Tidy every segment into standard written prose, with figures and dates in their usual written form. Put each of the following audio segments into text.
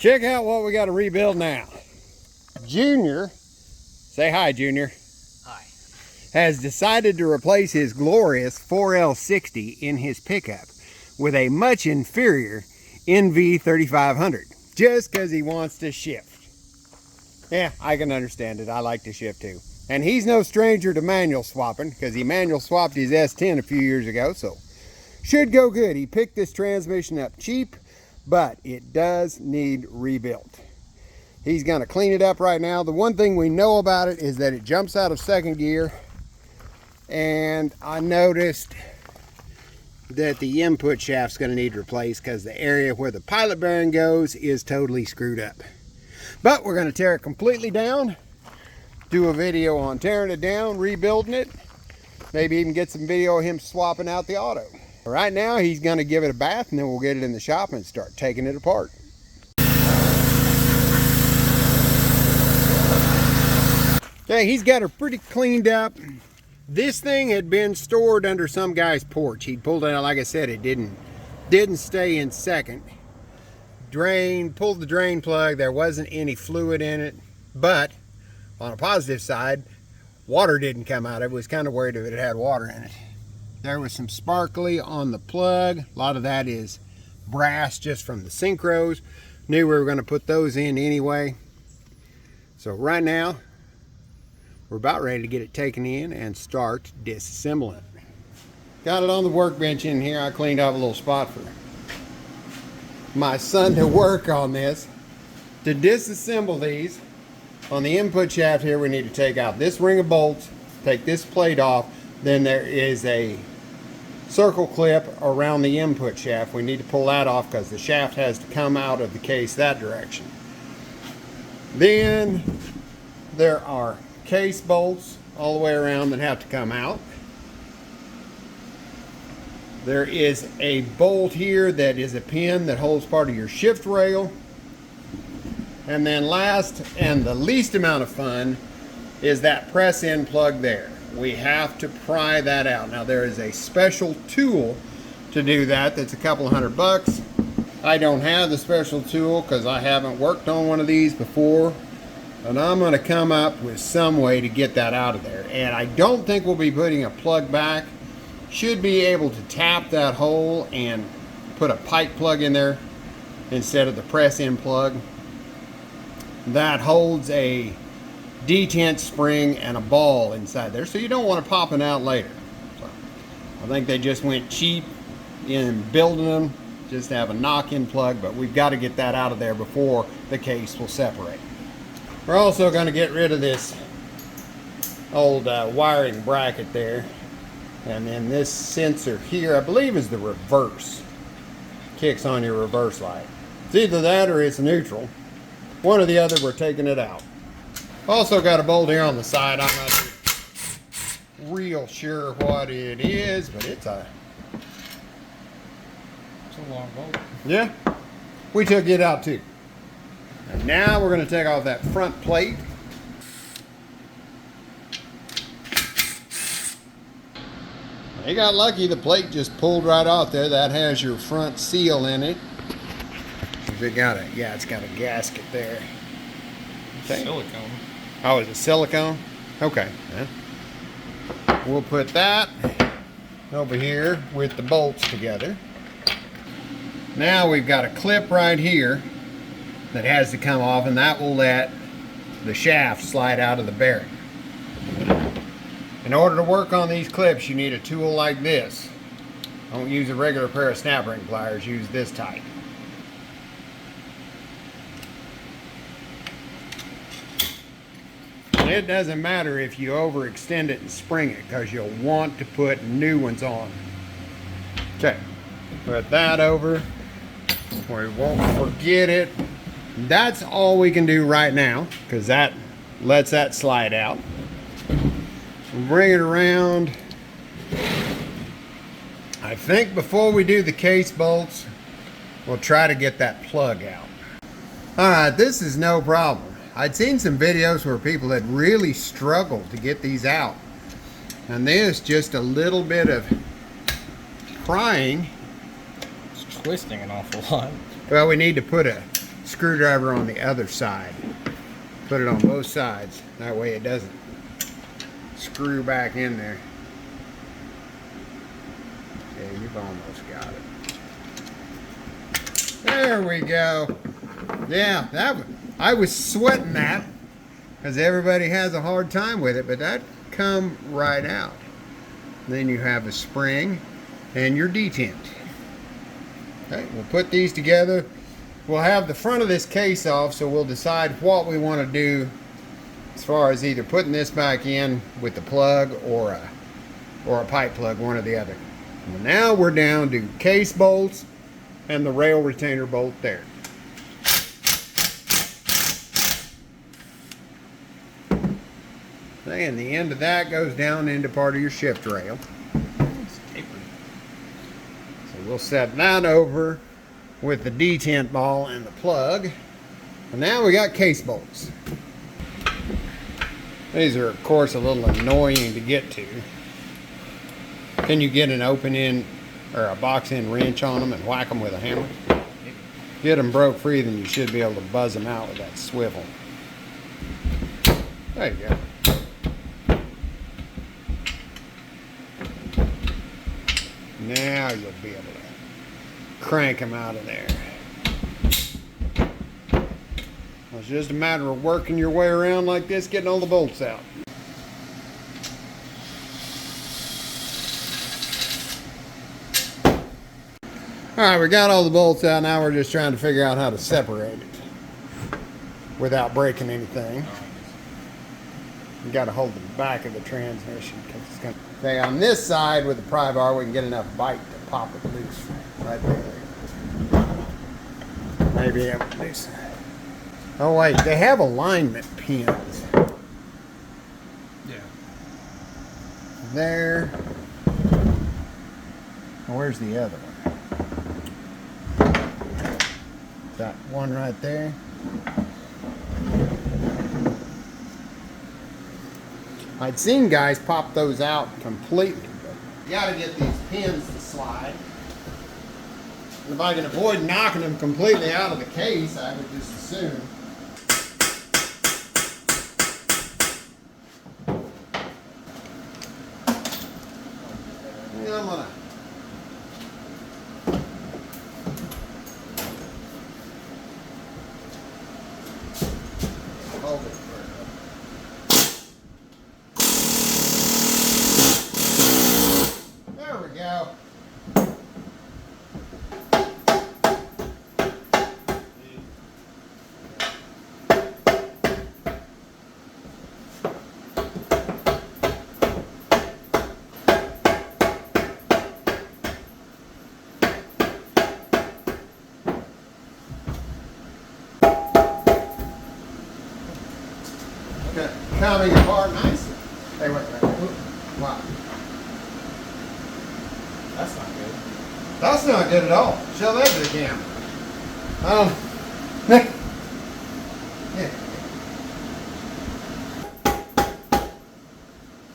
Check out what we got to rebuild now. Junior, say hi, Junior. Hi. Has decided to replace his glorious 4L60 in his pickup with a much inferior NV3500 just because he wants to shift. Yeah, I can understand it. I like to shift too. And he's no stranger to manual swapping because he manual swapped his S10 a few years ago, so should go good. He picked this transmission up cheap, but it does need rebuilt. He's going to clean it up right now. The one thing we know about it is that it jumps out of second gear, and I noticed that the input shaft's going to need replaced because the area where the pilot bearing goes is totally screwed up. But we're going to tear it completely down, do a video on tearing it down, rebuilding it, maybe even get some video of him swapping out the auto. Right now he's going to give it a bath, and then we'll get it in the shop and start taking it apart. Okay, he's got her pretty cleaned up. This thing had been stored under some guy's porch. He pulled it out, like I said, it didn't stay in second. Pulled the drain plug, there wasn't any fluid in it, but on a positive side, water didn't come out. I was kind of worried if it had water in it. There was some sparkly on the plug. A lot of that is brass just from the synchros. Knew we were going to put those in anyway. So right now, we're about ready to get it taken in and start disassembling it. Got it on the workbench in here. I cleaned up a little spot for my son to work on this. To disassemble these, on the input shaft here, we need to take out this ring of bolts, take this plate off, then there is a circle clip around the input shaft. We need to pull that off because the shaft has to come out of the case that direction. Then there are case bolts all the way around that have to come out. There is a bolt here that is a pin that holds part of your shift rail. And then last and the least amount of fun is that press-in plug there. We have to pry that out. Now there is a special tool to do that that's a couple $100. I don't have the special tool because I haven't worked on one of these before. And I'm going to come up with some way to get that out of there. And I don't think we'll be putting a plug back. Should be able to tap that hole and put a pipe plug in there instead of the press-in plug. That holds a detent spring and a ball inside there, so you don't want it popping out later. So I think they just went cheap in building them, just to have a knock-in plug, but we've got to get that out of there before the case will separate. We're also going to get rid of this old wiring bracket there, and then this sensor here, I believe, is the reverse. Kicks on your reverse light. It's either that or it's neutral. One or the other, we're taking it out. Also got a bolt here on the side. I'm not real sure what it is, but it's a long bolt. Yeah, we took it out too. And now we're going to take off that front plate. You got lucky, the plate just pulled right off there. That has your front seal in it. It's got a gasket there. Okay. Silicone. Oh, is it silicone? Okay. Yeah. We'll put that over here with the bolts together. Now we've got a clip right here that has to come off, and that will let the shaft slide out of the bearing. In order to work on these clips, you need a tool like this. Don't use a regular pair of snap ring pliers, use this type. It doesn't matter if you overextend it and spring it, because you'll want to put new ones on. Okay, put that over. We won't forget it. That's all we can do right now, because that lets that slide out. We'll bring it around. I think before we do the case bolts, we'll try to get that plug out. Alright, this is no problem. I'd seen some videos where people had really struggled to get these out. And there's just a little bit of prying. It's twisting an awful lot. Well, we need to put a screwdriver on the other side. Put it on both sides. That way it doesn't screw back in there. Yeah, you've almost got it. There we go. Yeah, I was sweating that because everybody has a hard time with it, but that come right out. Then you have a spring and your detent. Okay, we'll put these together. We'll have the front of this case off, so we'll decide what we want to do as far as either putting this back in with the plug or a pipe plug, one or the other. Well, now we're down to case bolts and the rail retainer bolt there. And the end of that goes down into part of your shift rail. So we'll set that over with the detent ball and the plug. And now we got case bolts. These are of course a little annoying to get to. Can you get an open end or a box end wrench on them and whack them with a hammer? Get them broke free, then you should be able to buzz them out with that swivel. There you go. Now you'll be able to crank them out of there. Well, it's just a matter of working your way around like this, getting all the bolts out. Alright, we got all the bolts out. Now we're just trying to figure out how to separate it without breaking anything. You got to hold the back of the transmission because it's going to. Okay, on this side with the pry bar, we can get enough bite to pop it loose right there. Maybe it would loose. Oh wait, they have alignment pins. Yeah. There. Where's the other one? That one right there. I'd seen guys pop those out completely, but you gotta get these pins to slide. And if I can avoid knocking them completely out of the case, I would just assume. And I'm gonna hold it. There we go. Okay, coming apart nicely. Hey, wait. Wow. That's not good. That's not good at all. Show that to the camera. Yeah.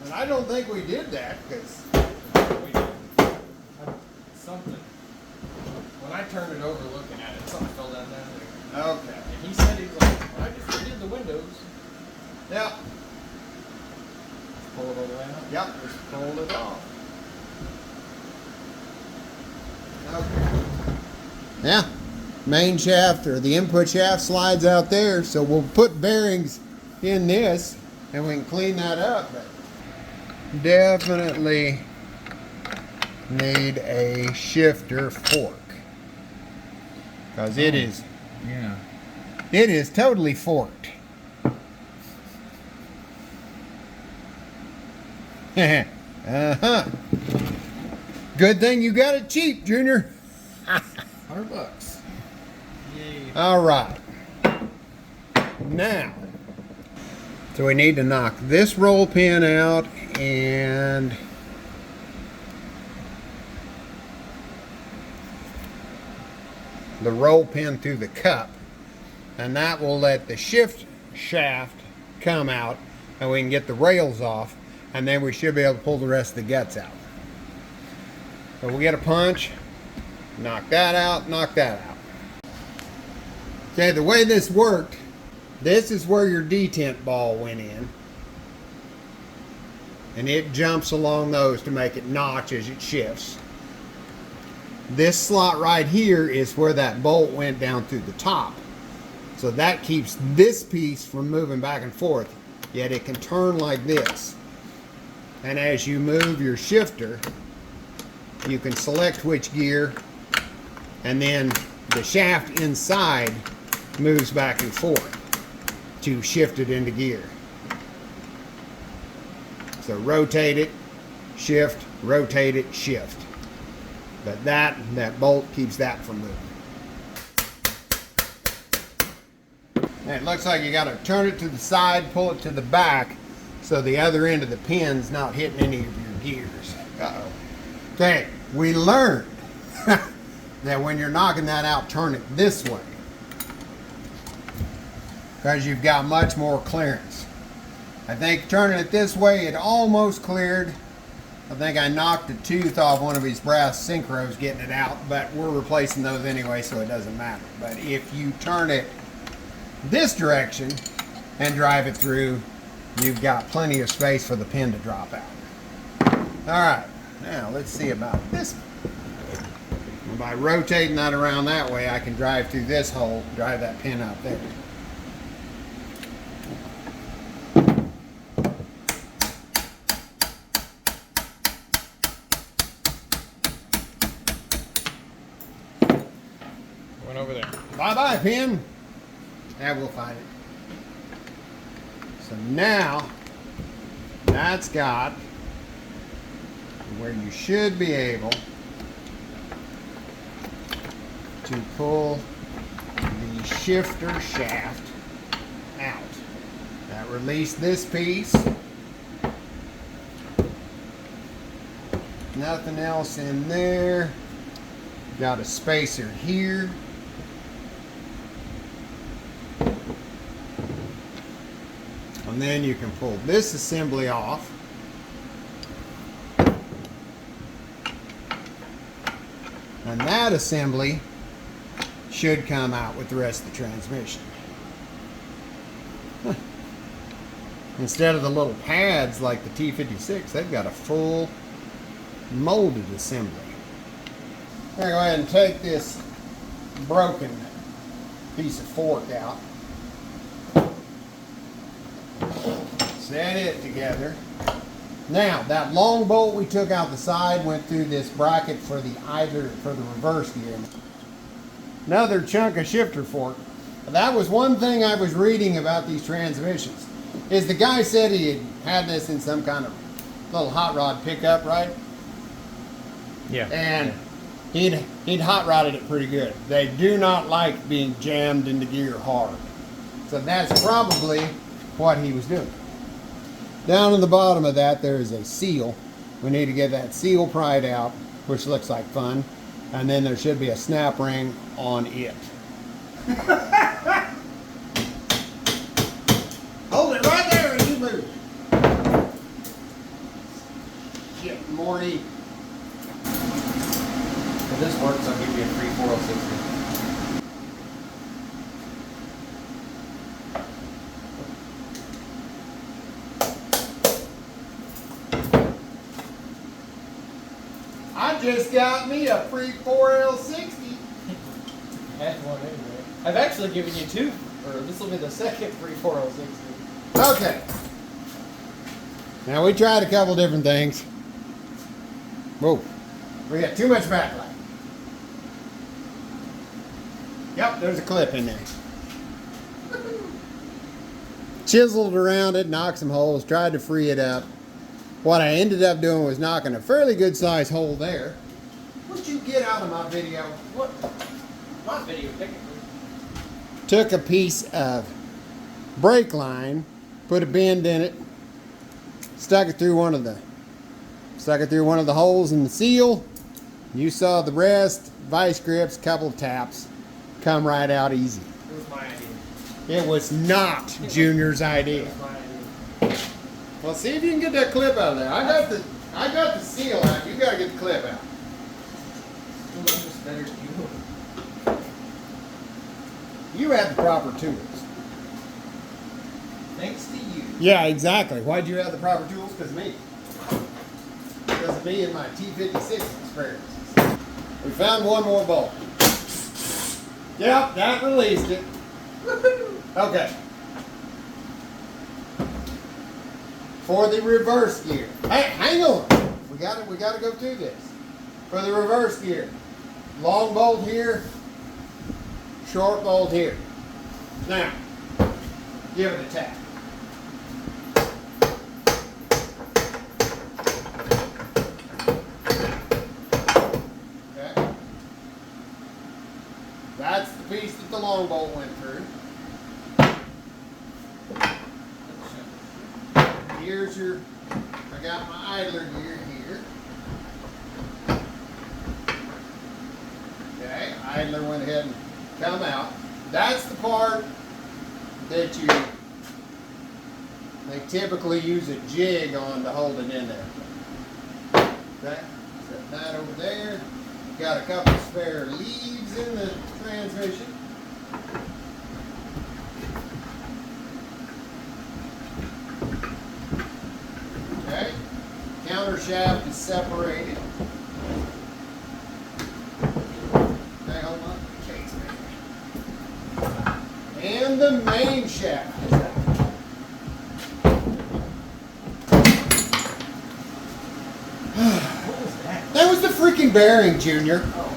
And I don't think we did that because Something. When I turned it over looking at it, something fell down there. okay. And he said he was like, well, I just redid the windows. Yeah. Pull it all the way out. Yep. Just pulled it off. Okay. Yeah. Main shaft or the input shaft slides out there, so we'll put bearings in this and we can clean that up. But definitely need a shifter fork because it is totally forked. Uh-huh. Good thing you got it cheap, Junior. $100. Yay. All right. Now, so we need to knock this roll pin out and the roll pin through the cup, and that will let the shift shaft come out and we can get the rails off, and then we should be able to pull the rest of the guts out. So we'll get a punch, knock that out, knock that out. Okay, the way this worked, this is where your detent ball went in. And it jumps along those to make it notch as it shifts. This slot right here is where that bolt went down through the top. So that keeps this piece from moving back and forth, yet it can turn like this. And as you move your shifter, you can select which gear, and then the shaft inside moves back and forth to shift it into gear. So rotate it, shift, rotate it, shift. But that bolt keeps that from moving. And it looks like you got to turn it to the side, pull it to the back, so the other end of the pin's not hitting any of your gears. Uh-oh. Okay, we learned that when you're knocking that out, turn it this way, because you've got much more clearance. I think turning it this way, it almost cleared. I think I knocked a tooth off one of his brass synchros getting it out, but we're replacing those anyway, so it doesn't matter. But if you turn it this direction and drive it through, you've got plenty of space for the pin to drop out. All right, now let's see about this. And by rotating that around that way, I can drive through this hole, drive that pin out there. Went over there. Bye-bye, pin. Yeah, we'll find it. So now, that's got where you should be able to pull the shifter shaft out. That released this piece. Nothing else in there. Got a spacer here. And then you can pull this assembly off. And that assembly should come out with the rest of the transmission. Huh. Instead of the little pads like the T56, they've got a full molded assembly. I'm going to go ahead and take this broken piece of fork out. Set it together. Now, that long bolt we took out the side went through this bracket for the reverse gear. Another chunk of shifter fork. That was one thing I was reading about these transmissions. Is the guy said he had this in some kind of little hot rod pickup, right? Yeah. And he'd hot rodded it pretty good. They do not like being jammed into gear hard. So that's probably what he was doing. Down in the bottom of that, there is a seal. We need to get that seal pried out, which looks like fun. And then there should be a snap ring on it. Hold it right there and you move. Shit, Morty. If this works, I'll give you a free 4060. I just got me a free 4L60. Had one anyway. I've actually given you two, or this will be the second free 4060. Okay. Now we tried a couple different things. Whoa. We got too much backlight. Yep, there's a clip in there. Chiseled around it, knocked some holes, tried to free it up. What I ended up doing was knocking a fairly good sized hole there. What'd you get out of my video? What? My video, technically. Took a piece of brake line, put a bend in it, stuck it through one of the holes in the seal. You saw the rest, vice grips, couple of taps, come right out easy. It was my idea. It was not Junior's idea. It was my idea. Well, see if you can get that clip out of there. I got the seal out. You got to get the clip out. I'm just better than you. You you have the proper tools. Thanks to you. Yeah, exactly. Why'd you have the proper tools? Because of me. Because of me and my T56 experiences. We found one more bolt. Yep, that released it. Okay. For the reverse gear. Hey, hang on. We gotta go through this. For the reverse gear. Long bolt here, short bolt here. Now, give it a tap. Okay. That's the piece that the long bolt went through. Here's your, I got my idler gear here. Okay, idler went ahead and come out. That's the part that they typically use a jig on to hold it in there. Okay, set that over there. Got a couple spare leaves in the transmission. Okay, counter shaft is separated. Okay, hold on. Case man. And the main shaft is out. What was that? That was the freaking bearing, Junior. Oh.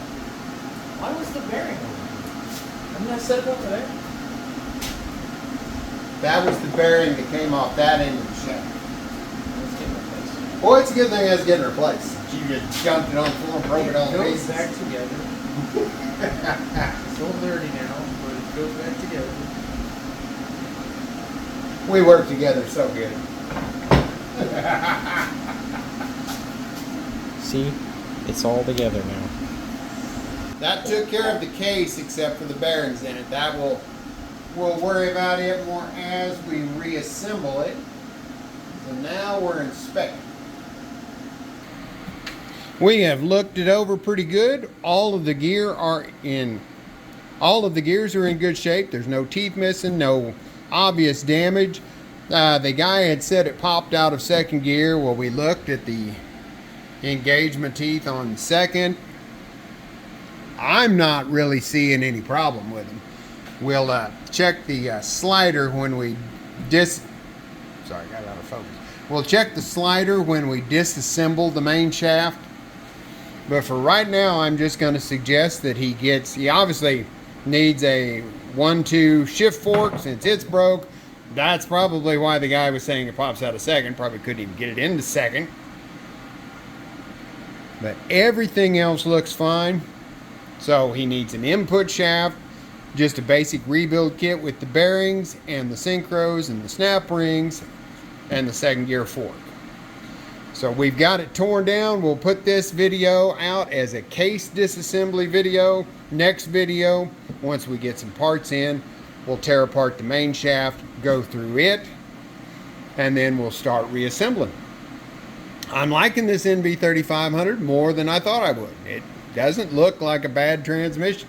Why was the bearing over here? Didn't I set it up there? That was the bearing that came off that end of the shaft. Let's get replaced. Boy, it's a good thing that's getting replaced. You just jumped it on the floor and broke it all to goes pieces. back together. It's a little dirty now, but it goes back together. We work together so good. See, it's all together now. That took care of the case except for the bearings in it. That we'll worry about it more as we reassemble it. So now we're inspecting. We have looked it over pretty good. All of the gears are in good shape. There's no teeth missing, no obvious damage. The guy had said it popped out of second gear. Well, we looked at the engagement teeth on second. I'm not really seeing any problem with them. We'll check the slider when we sorry, got out of focus. We'll check the slider when we disassemble the main shaft. But for right now, I'm just going to suggest that he obviously needs a 1-2 shift fork since it's broke. That's probably why the guy was saying it pops out of second. Probably couldn't even get it into second. But everything else looks fine. So he needs an input shaft, just a basic rebuild kit with the bearings and the synchros and the snap rings and the second gear fork. So we've got it torn down. We'll put this video out as a case disassembly video. Next video, once we get some parts in, we'll tear apart the main shaft, go through it, and then we'll start reassembling. I'm liking this NV3500 more than I thought I would. It doesn't look like a bad transmission.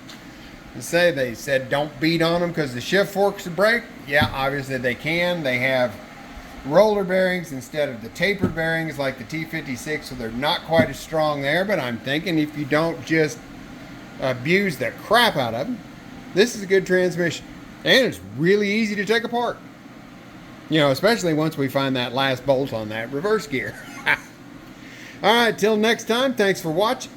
They said don't beat on them because the shift forks will break. Yeah, obviously they can. They have roller bearings instead of the tapered bearings like the T56, so they're not quite as strong there. But I'm thinking if you don't just abuse the crap out of them, this is a good transmission. And it's really easy to take apart. You know, especially once we find that last bolt on that reverse gear. All right, till next time, thanks for watching.